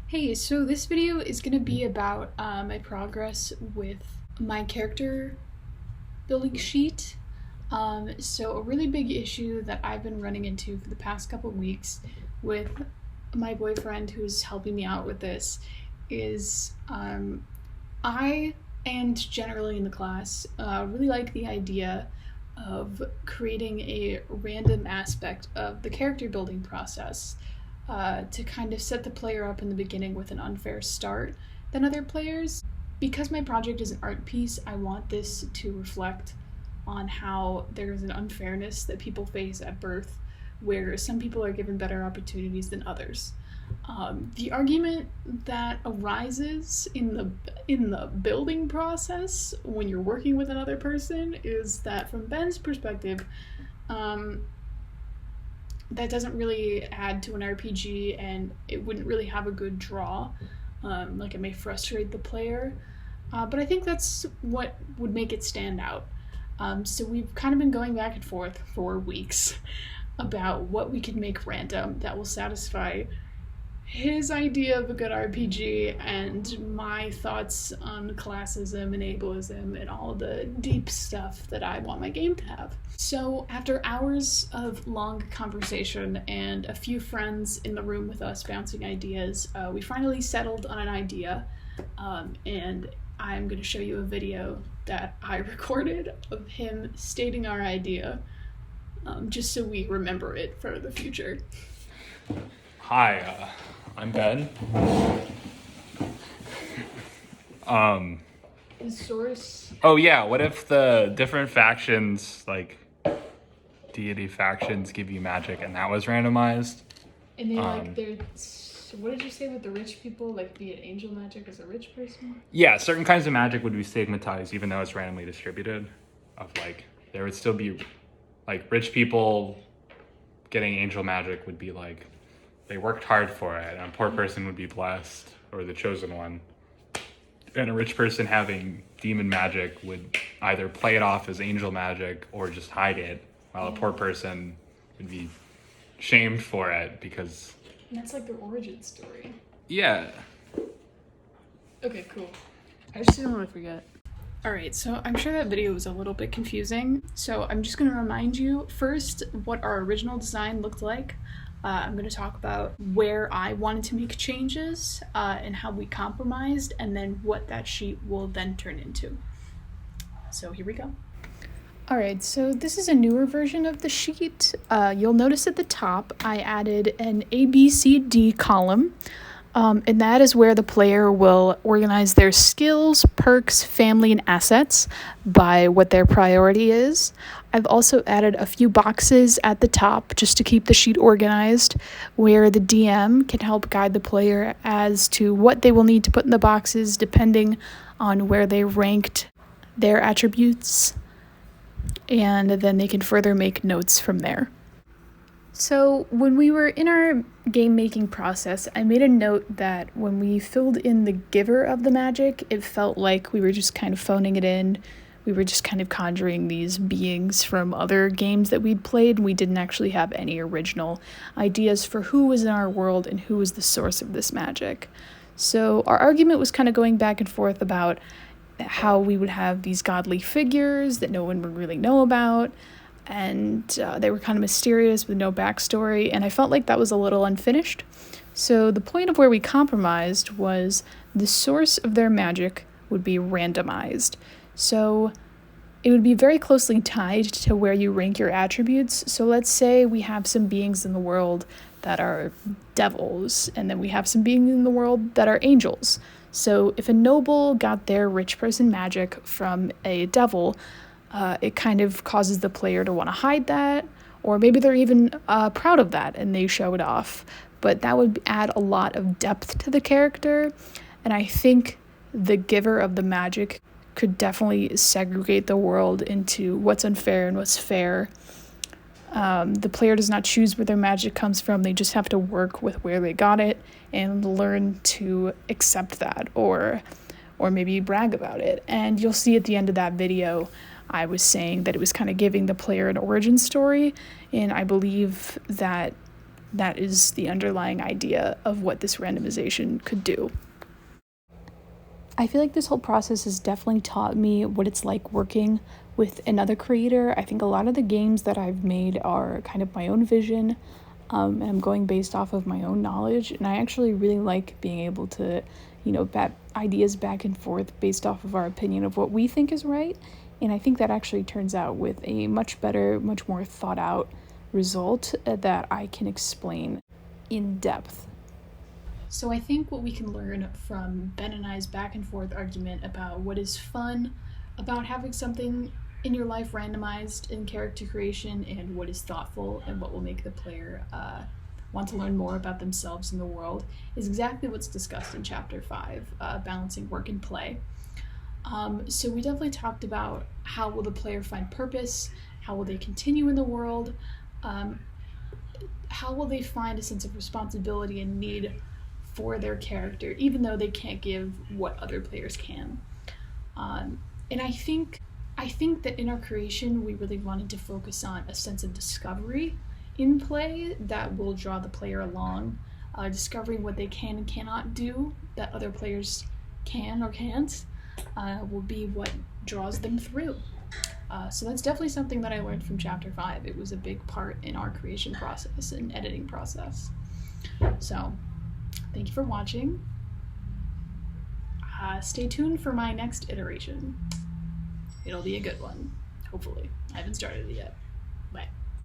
Hey, so this video is going to be about my progress with my character building sheet. So a really big issue that I've been running into for the past couple weeks with my boyfriend who's helping me out with this is I and generally in the class really like the idea of creating a random aspect of the character building process to kind of set the player up in the beginning with an unfair start than other players. Because my project is an art piece, I want this to reflect on how there's an unfairness that people face at birth, where some people are given better opportunities than others. The argument that arises in the building process when you're working with another person is that, from Ben's perspective, that doesn't really add to an RPG, and it wouldn't really have a good draw. Like, it may frustrate the player, but I think that's what would make it stand out. So we've kind of been going back and forth for weeks about what we could make random that will satisfy his idea of a good RPG and my thoughts on classism and ableism and all the deep stuff that I want my game to have. So after hours of long conversation and a few friends in the room with us bouncing ideas, we finally settled on an idea, and I'm going to show you a video that I recorded of him stating our idea, just so we remember it for the future. Hi, I'm Ben. The source. Oh yeah, what if the different factions, like deity factions, give you magic and that was randomized? And what did you say with the rich people? Like, be it angel magic as a rich person? Yeah, certain kinds of magic would be stigmatized even though it's randomly distributed. There would still be, like, rich people getting angel magic would be like, they worked hard for it, and a poor person would be blessed, or the chosen one. And a rich person having demon magic would either play it off as angel magic or just hide it, while a poor person would be shamed for it because... And that's like their origin story. Yeah. Okay, cool. I just didn't want to forget. Alright, so I'm sure that video was a little bit confusing, so I'm just going to remind you first what our original design looked like. I'm going to talk about where I wanted to make changes and how we compromised, and then what that sheet will then turn into. So here we go. Alright, so this is a newer version of the sheet. You'll notice at the top I added an ABCD column, and that is where the player will organize their skills, perks, family, and assets by what their priority is. I've also added a few boxes at the top just to keep the sheet organized, where the DM can help guide the player as to what they will need to put in the boxes depending on where they ranked their attributes, and then they can further make notes from there. So when we were in our game making process, I made a note that when we filled in the giver of the magic, it felt like we were just kind of phoning it in. We were just kind of conjuring these beings from other games that we'd played. We didn't actually have any original ideas for who was in our world and who was the source of this magic. So our argument was kind of going back and forth about how we would have these godly figures that no one would really know about, and they were kind of mysterious with no backstory, and I felt like that was a little unfinished. So the point of where we compromised was the source of their magic would be randomized. So it would be very closely tied to where you rank your attributes. So let's say we have some beings in the world that are devils, and then we have some beings in the world that are angels. So if a noble got their rich person magic from a devil, it kind of causes the player to want to hide that, or maybe they're even proud of that and they show it off. But that would add a lot of depth to the character, and I think the giver of the magic could definitely segregate the world into what's unfair and what's fair. The player does not choose where their magic comes from. They just have to work with where they got it and learn to accept that, or maybe brag about it. And you'll see at the end of that video, I was saying that it was kind of giving the player an origin story, and I believe that that is the underlying idea of what this randomization could do. I feel like this whole process has definitely taught me what it's like working with another creator. I think a lot of the games that I've made are kind of my own vision, and I'm going based off of my own knowledge, and I actually really like being able to, bat ideas back and forth based off of our opinion of what we think is right, and I think that actually turns out with a much better, much more thought out result that I can explain in depth. So I think what we can learn from Ben and I's back and forth argument about what is fun about having something in your life randomized in character creation, and what is thoughtful and what will make the player want to learn more about themselves and the world, is exactly what's discussed in Chapter 5, Balancing Work and Play. So we definitely talked about how will the player find purpose, how will they continue in the world, how will they find a sense of responsibility and need for their character, even though they can't give what other players can. And I think that in our creation, we really wanted to focus on a sense of discovery in play that will draw the player along, discovering what they can and cannot do that other players can or can't, will be what draws them through. So that's definitely something that I learned from Chapter 5. It was a big part in our creation process and editing process. So, thank you for watching. Stay tuned for my next iteration. It'll be a good one, hopefully. I haven't started it yet.